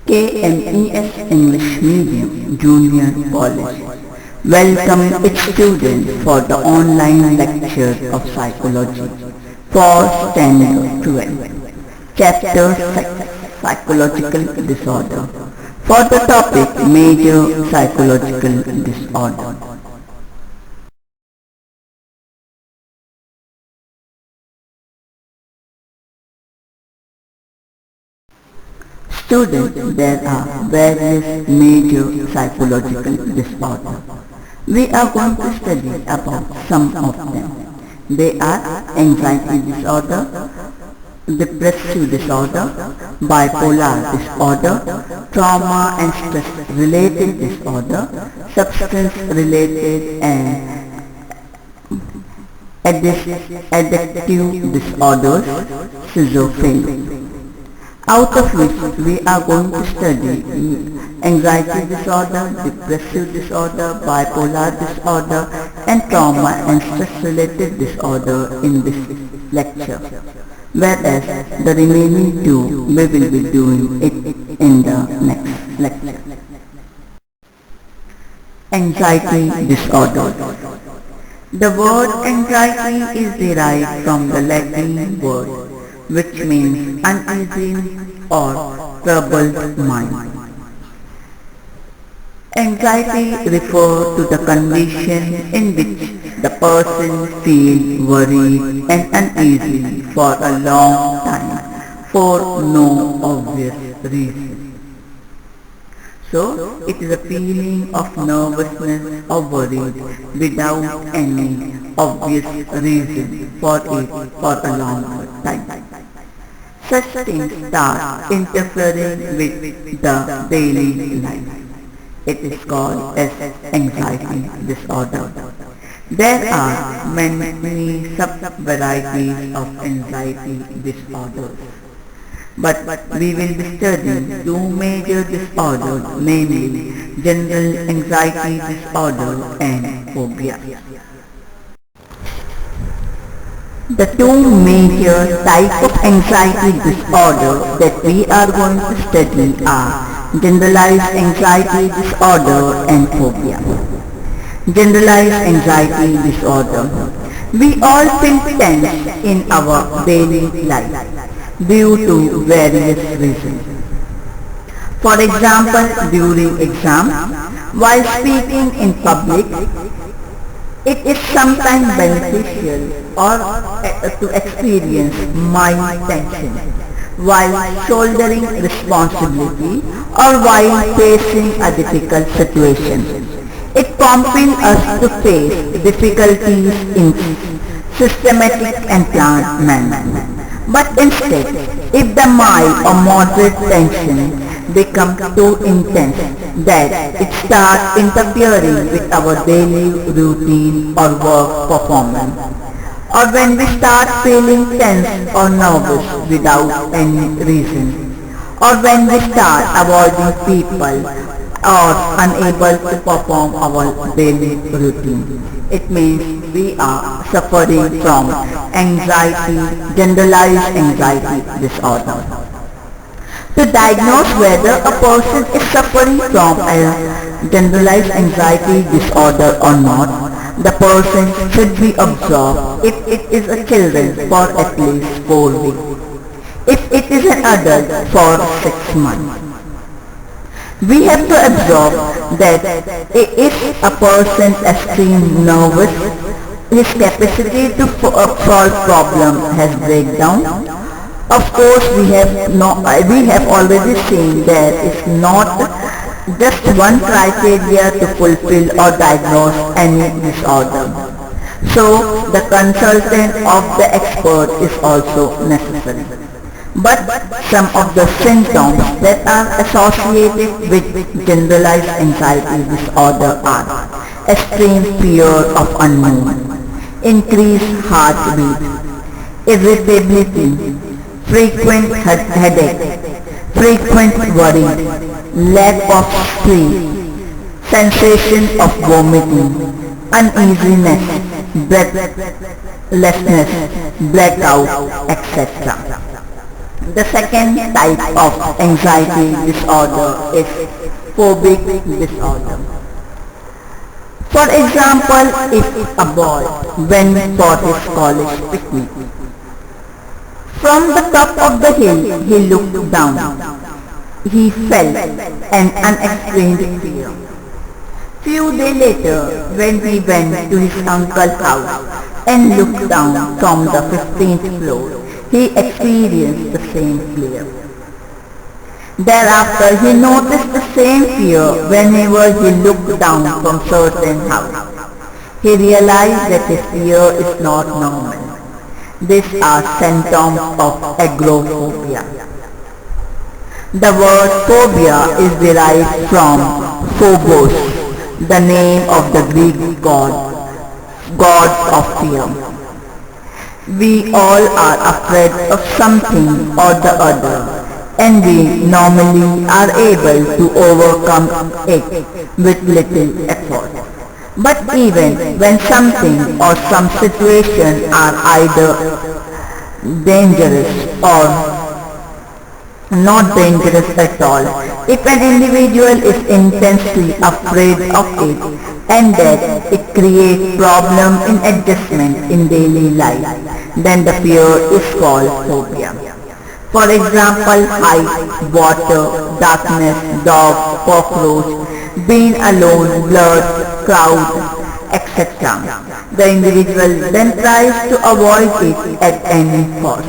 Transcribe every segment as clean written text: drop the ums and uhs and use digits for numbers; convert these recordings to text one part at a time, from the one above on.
KMES English Medium Junior College welcome its students for the online lecture of psychology for Standard 12, Chapter 6, Psychological Disorder, for the topic Major Psychological Disorder. Students, there are various major psychological disorders. We are going to study about some of them. They are anxiety disorder, depressive disorder, bipolar disorder, trauma and stress related disorder, substance related and addictive disorders, schizophrenia. Out of which we are going to study anxiety disorder, depressive disorder, bipolar disorder and trauma and stress related disorder in this lecture. Whereas the remaining two we will be doing it in the next lecture. Anxiety disorder. The word anxiety is derived from the Latin word which means uneasy or troubled mind. Anxiety refers to the condition in which the person feels worried and uneasy for a long time for no obvious reason. So, it is a feeling of nervousness or worry without any obvious reason for it for a long time. Such things start interfering with the daily life. It is called as anxiety disorder. There are many sub-varieties of anxiety disorders. But we will be studying two major disorders, namely general anxiety disorder and phobia. The two major types of anxiety disorder that we are going to study are generalized anxiety disorder and phobia. Generalized anxiety disorder. We all feel tense in our daily life due to various reasons. For example, during exam, while speaking in public, it is sometimes beneficial to experience mild tension while shouldering responsibility or while facing a difficult situation. It compels us to face difficulties in systematic and planned manner. But instead, if the mild or moderate tension becomes too intense that it starts interfering with our daily routine or work performance, or when we start feeling tense or nervous without any reason, or when we start avoiding people or unable to perform our daily routine, it means we are suffering from anxiety, generalized anxiety disorder. To diagnose whether a person is suffering from a generalized anxiety disorder or not, the person should be observed if it is a child for at least 4 weeks, if it is an adult for 6 months. We have to observe that if a person is extremely nervous, his capacity to solve problems has breakdown. Of course, we have already seen that it's not just one criteria to fulfill or diagnose any disorder. So, the consultant of the expert is also necessary. But some of the symptoms that are associated with generalized anxiety disorder are extreme fear of unknown, increased heartbeat, irritability, frequent headache, frequent worry, lack of sleep, sensation of vomiting, uneasiness, breathlessness, blackout, etc. The second type of anxiety disorder is phobic disorder. For example, if a boy went for his college picnic, from the top of the hill he looked down. He felt an unexplained fear. Few days later, when he went to his uncle's house and looked down from the 15th floor, he experienced the same fear. Thereafter, he noticed the same fear whenever he looked down from certain house. He realized that his fear is not normal. These are symptoms of agoraphobia. The word phobia is derived from phobos, the name of the Greek god of fear. We all are afraid of something or the other, and we normally are able to overcome it with little effort. But even when something or some situation are either dangerous or not dangerous at all, if an individual is intensely afraid of it and that it creates problem in adjustment in daily life, then the fear is called phobia. For example, height, water, darkness, dog, cockroach, being alone, blood, crowd, etc. The individual then tries to avoid it at any cost.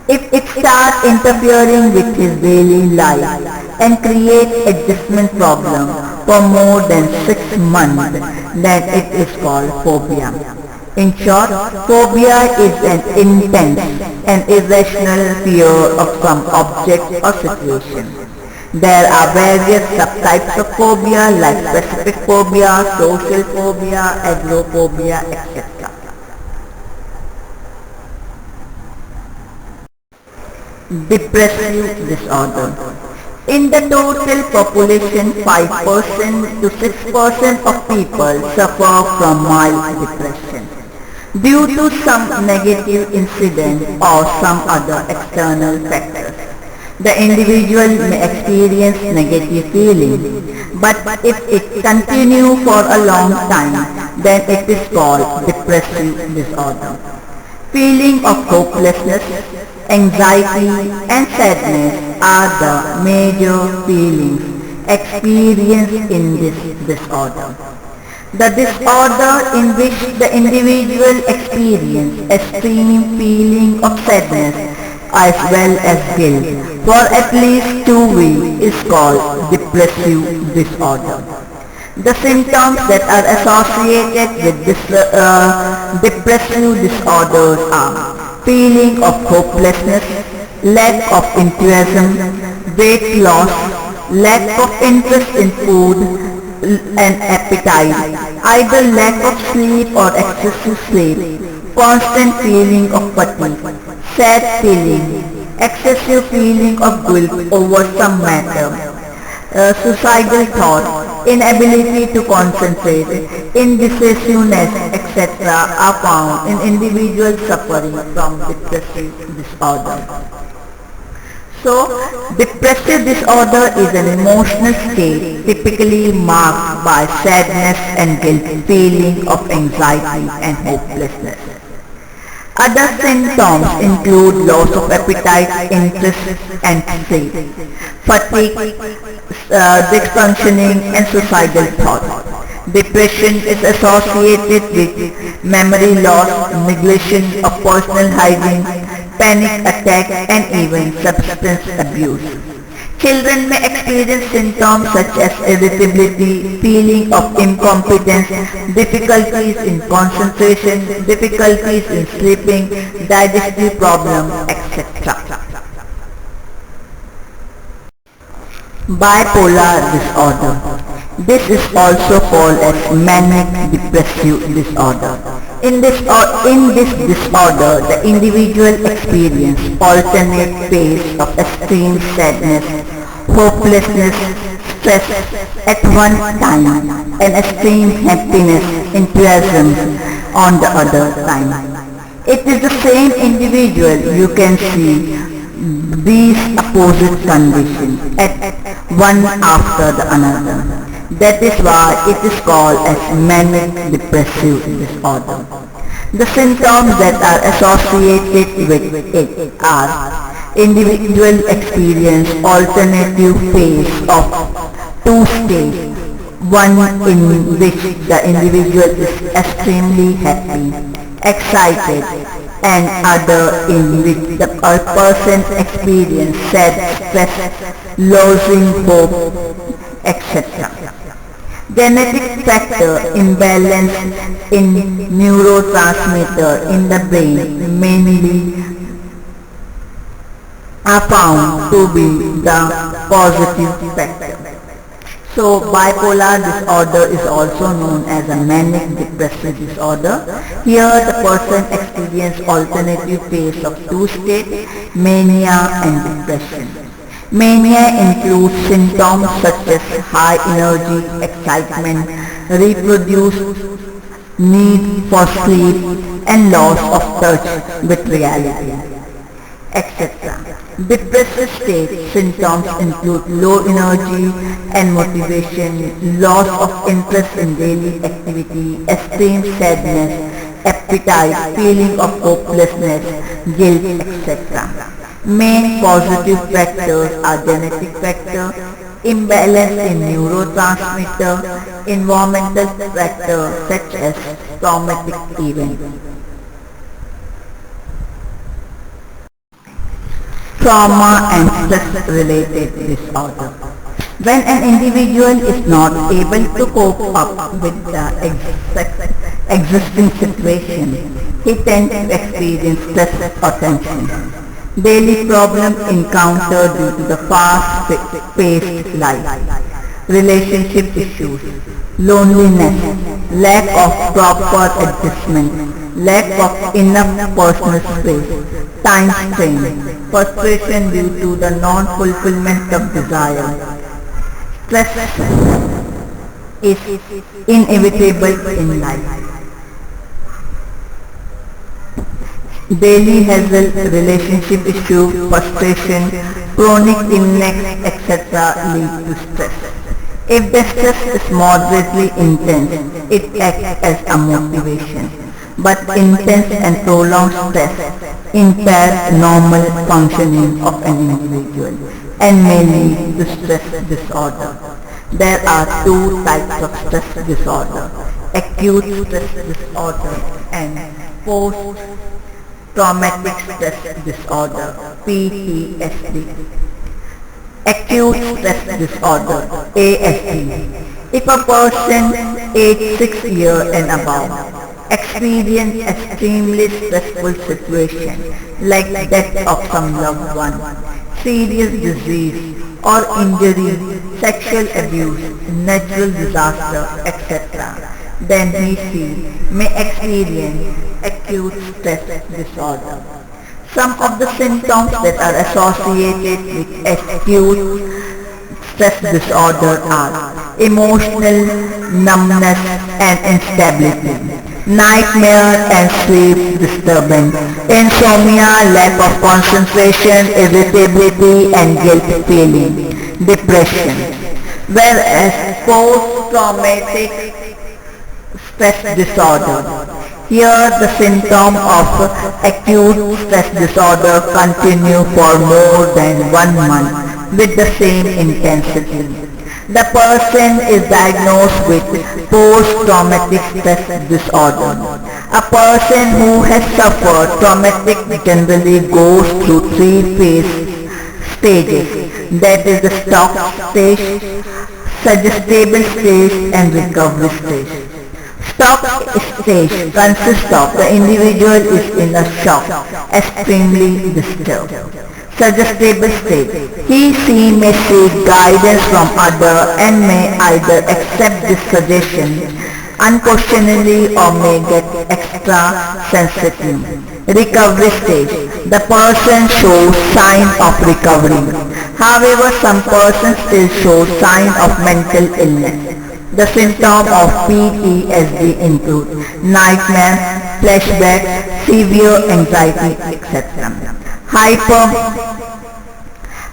If it starts interfering with his daily life and creates adjustment problem for more than 6 months, then it is called phobia. In short, phobia is an intense and irrational fear of some object or situation. There are various subtypes of phobia like specific phobia, social phobia, agoraphobia, etc. Depressive disorder. In the total population, 5% to 6% of people suffer from mild depression due to some negative incident or some other external factors. The individual may experience negative feelings, but if it continues for a long time, then it is called depressive disorder. Feeling of hopelessness, anxiety and sadness are the major feelings experienced in this disorder. The disorder in which the individual experiences extreme feeling of sadness as well as guilt for at least 2 weeks is called depressive disorder. The symptoms that are associated with this depressive disorders are feeling of hopelessness, lack of enthusiasm, weight loss, lack of interest in food and appetite, either lack of sleep or excessive sleep, constant feeling of fatigue, sad feeling, excessive feeling of guilt over some matter, suicidal thoughts, inability to concentrate, indecisiveness, etc. are found in individuals suffering from depressive disorder. So, depressive disorder is an emotional state typically marked by sadness and guilt, feeling of anxiety and hopelessness. Other symptoms include loss of appetite, interest and sleep, fatigue, dysfunctioning and suicidal thoughts. Depression is associated with memory loss, neglection of personal hygiene, panic attack and even substance abuse. Children may experience symptoms such as irritability, feeling of incompetence, difficulties in concentration, difficulties in sleeping, digestive problems, etc. Bipolar disorder. This is also called as manic depressive disorder. In this disorder, the individual experiences alternate phases of extreme sadness, hopelessness, stress at one time, and extreme happiness, enthusiasm on the other time. It is the same individual you can see these opposite conditions at one after the another. That is why it is called as manic depressive disorder. The symptoms that are associated with it are individual experience alternative phase of two states, one in which the individual is extremely happy, excited, and other in which the person experiences sad, stress, losing hope, etc. Genetic factor imbalance in neurotransmitter in the brain mainly are found to be the positive factor. So bipolar disorder is also known as a manic depressive disorder. Here the person experiences alternative phase of two states, mania and depression. Mania includes symptoms such as high energy, excitement, reproduced need for sleep and loss of touch with reality, etc. Depressive state symptoms include low energy and motivation, loss of interest in daily activity, extreme sadness, appetite, feeling of hopelessness, guilt, etc. Main positive factors are genetic factor, imbalance in neurotransmitter, environmental factors such as traumatic events. Trauma and stress-related disorder. When an individual is not able to cope up with the existing situation, he tends to experience stress or tension. Daily problems encountered due to the fast-paced life, relationship issues, loneliness, lack of proper adjustment, lack of enough personal space, time strain, frustration due to the non-fulfillment of desire. Stress is inevitable in life. Daily hassle, relationship issue, frustration, chronic illness, etc. lead to stress. If the stress is moderately intense, it acts as a motivation. But intense and prolonged stress impairs normal functioning of an individual and may lead to stress disorder. There are two types of stress disorder: acute stress disorder and post traumatic stress disorder, PTSD. Acute stress disorder, ASD. If a person aged 6 years and above experience extremely stressful situation like death of some loved one, serious disease or injury, sexual abuse, natural disaster, etc., then he may experience acute stress disorder. Some of the symptoms that are associated with acute stress disorder are emotional numbness and instability, nightmare and sleep disturbance, insomnia, lack of concentration, irritability and guilt feeling, depression. Whereas post-traumatic stress disorder. Here the symptoms of acute stress disorder continue for more than 1 month with the same intensity. The person is diagnosed with post-traumatic stress disorder. A person who has suffered traumatic generally goes through 3 stages, that is the shock stage, suggestible stage and recovery stage. Shock stage consists of the individual is in a shock, extremely disturbed. Suggestible state. He may seek guidance from other and may either accept this suggestion unquestioningly or may get extra sensitive. Recovery stage. The person shows sign of recovery. However, some persons still show sign of mental illness. The symptoms of PTSD include nightmare, flashbacks, severe anxiety, etc.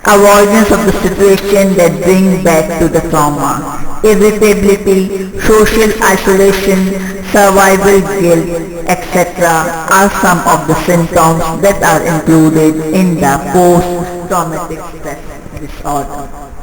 avoidance of the situation that bring back to the trauma, irritability, social isolation, survival guilt, etc. are some of the symptoms that are included in the post-traumatic stress disorder.